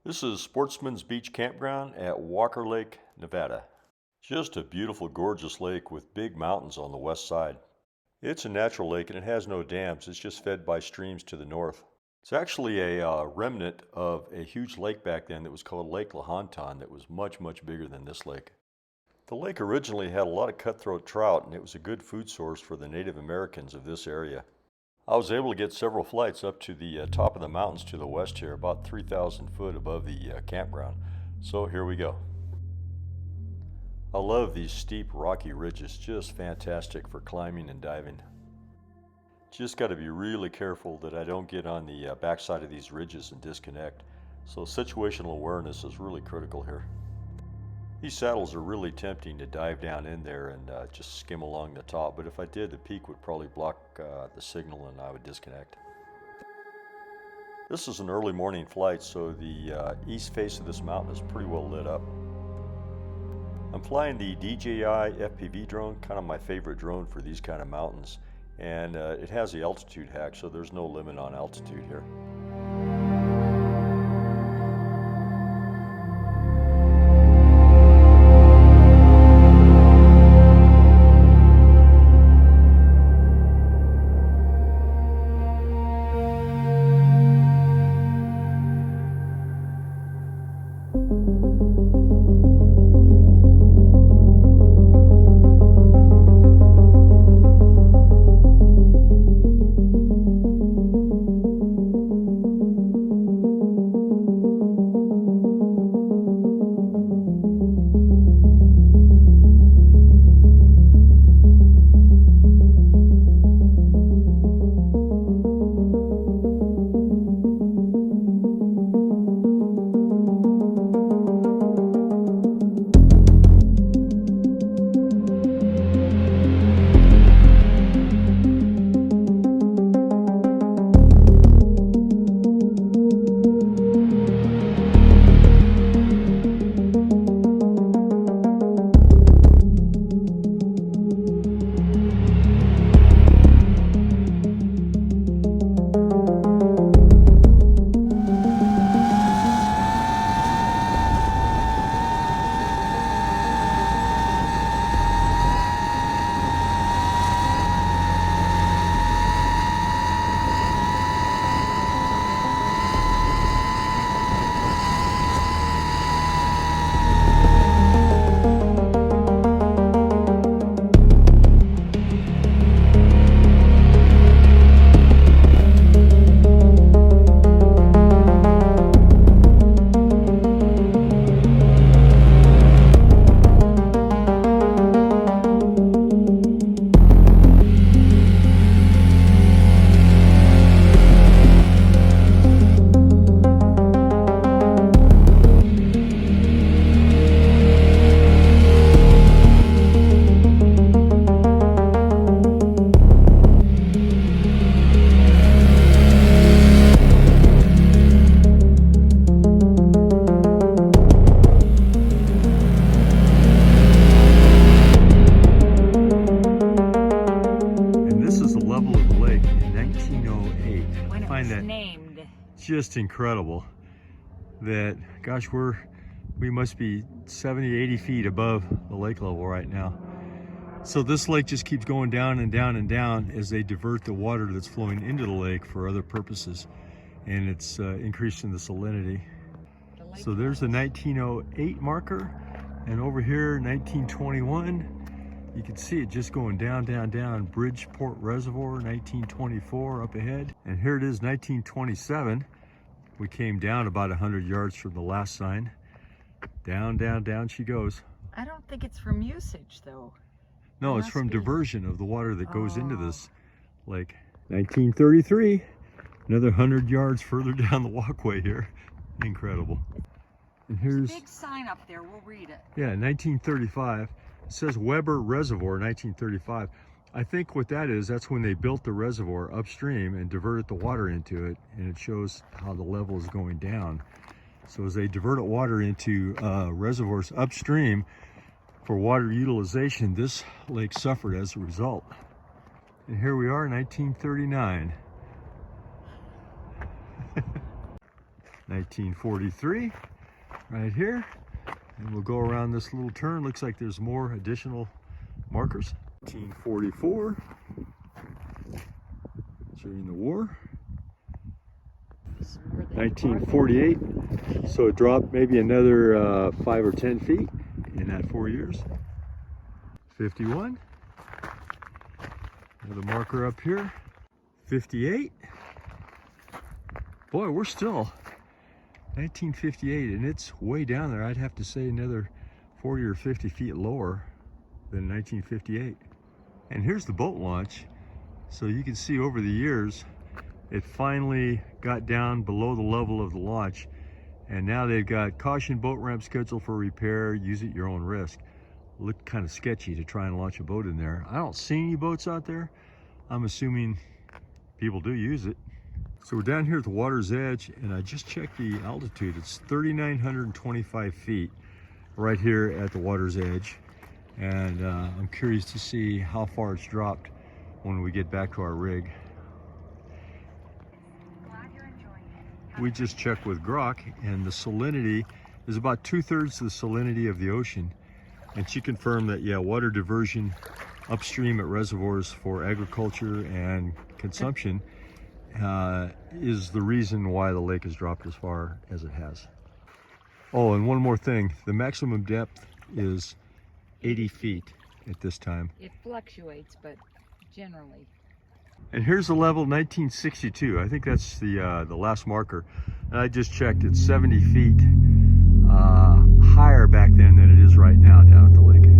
This is Sportmans Beach Campground at Walker Lake, Nevada. Just a beautiful, gorgeous lake with big mountains on the west side. It's a natural lake and it has no dams. It's just fed by streams to the north. It's actually a remnant of a huge lake back then that was called Lake Lahontan that was much, much bigger than this lake. The lake originally had a lot of cutthroat trout and it was a good food source for the Native Americans of this area. I was able to get several flights up to the top of the mountains to the west here, about 3,000 foot above the campground. So here we go. I love these steep rocky ridges, just fantastic for climbing and diving. Just got to be really careful that I don't get on the backside of these ridges and disconnect. So situational awareness is really critical here. These saddles are really tempting to dive down in there and just skim along the top, but if I did, the peak would probably block the signal and I would disconnect. This is an early morning flight, so the east face of this mountain is pretty well lit up. I'm flying the DJI FPV drone, kind of my favorite drone for these kind of mountains, and it has the altitude hack, so there's no limit on altitude here. Just incredible that, gosh, we must be 70, 80 feet above the lake level right now. So this lake just keeps going down and down and down as they divert the water that's flowing into the lake for other purposes, and it's increasing the salinity. So there's the 1908 marker, and over here 1921. You can see it just going down, down, down. Bridgeport Reservoir, 1924 up ahead. And here it is, 1927. We came down about 100 yards from the last sign. Down, down, down she goes. I don't think it's from usage though. No, it's from diversion of the water that goes into this lake. 1933, another 100 yards further down the walkway here. Incredible. And here's a big sign up there, we'll read it. Yeah, 1935. It says Weber Reservoir, 1935. I think what that is, that's when they built the reservoir upstream and diverted the water into it, and it shows how the level is going down. So as they diverted water into reservoirs upstream for water utilization, this lake suffered as a result. And here we are, 1939. 1943 right here. And we'll go around this little turn. Looks like there's more additional markers. 1944, during the war. 1948, so it dropped maybe another 5 or 10 feet in that 4 years. 51, another marker up here. 58, boy, we're still 1958, and it's way down there. I'd have to say another 40 or 50 feet lower than 1958. And here's the boat launch. So you can see over the years, it finally got down below the level of the launch. And now they've got caution boat ramp scheduled for repair, use at your own risk. Looked kind of sketchy to try and launch a boat in there. I don't see any boats out there. I'm assuming people do use it. So we're down here at the water's edge, and I just checked the altitude. It's 3,925 feet right here at the water's edge. And I'm curious to see how far it's dropped when we get back to our rig. We just checked with Grok, and the salinity is about 2/3 the salinity of the ocean. And she confirmed that, yeah, water diversion upstream at reservoirs for agriculture and consumption is the reason why the lake has dropped as far as it has. Oh, and one more thing, the maximum depth is 80 feet at this time. It fluctuates, but generally. And here's the level 1962. I think that's the last marker. And I just checked, it's 70 feet higher back then than it is right now down at the lake.